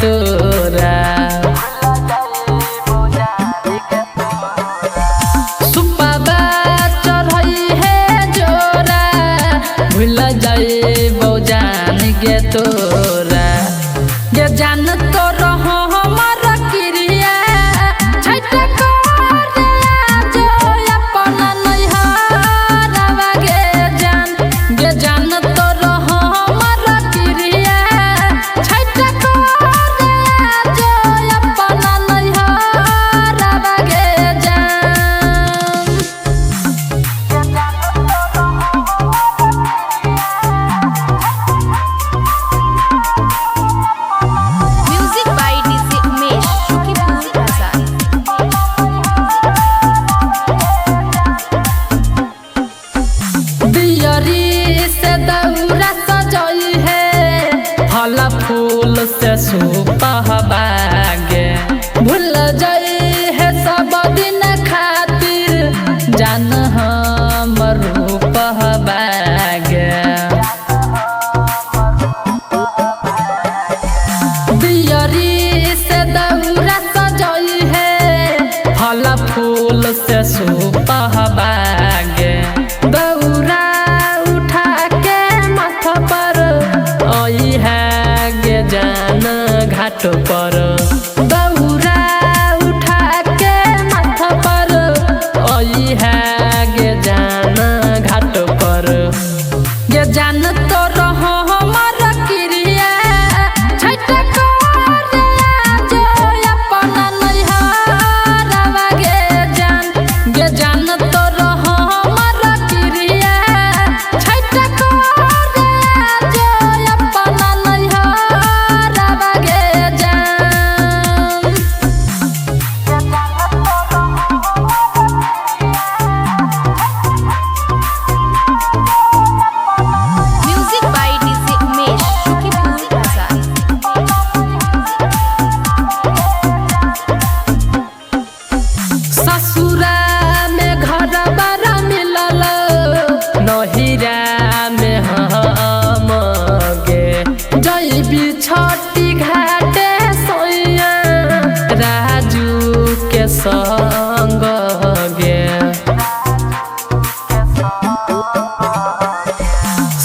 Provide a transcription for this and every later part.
तोरा सुपाबा चढ़ई है जोरा भूल जाए जान गे तोरा गे जान तो रहो हमारा क्रिया छठ करे जो अपना नैहरवा गे जान तो रहो हमारा क्रिया छठ करे जो अपना नैहरवा गे Music by DJ Umesh, Shukipur Bazaar. दियरी से दौरा सजई है फल फूल से सुपहबागे भूल जाई है सब दिन खातिर जान हम रूपहबागे दियरी से दौरा सजई है फल फूल से सुपहबागे दौरा उठा के माथा पर आई है गे जान घाट पर दौरा उठा के माथा पर आई है गे जान घाट पर गे जान तो रहो हमारा क्रिया छठ करे जो अपना नैहरवा गे जान तो रहो हमारा क्रिया छठ करे जो अपना नैहरवा गे Music by DJ Umesh, Shukipur Bazaar. ससुरा में घर बड़ा मिलल नहिरा में हम गे जैबी छठी घाटे सोया राजू के संग गे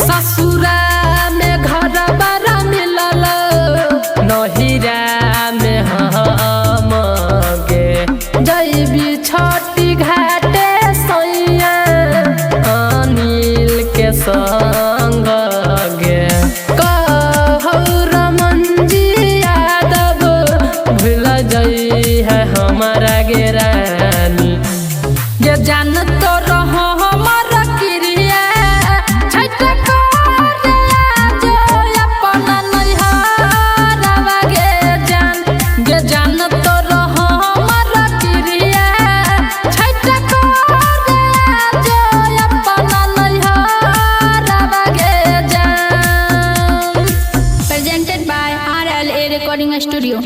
ससुरा में घर बड़ा मिलल नहिरा में हम गे जैबी छठी घाटे सोया अनिल के संग गे कहौ रमन जी यादव भूल जाई है हमारा गे रानी गे जान तो रहो हमारा क्रिया छठ करे जो अपना नैहरवा गे जान तो रहो हमारा क्रिया छठ करे जो अपना नैहरवा गे Presented by RLA Recording Studio.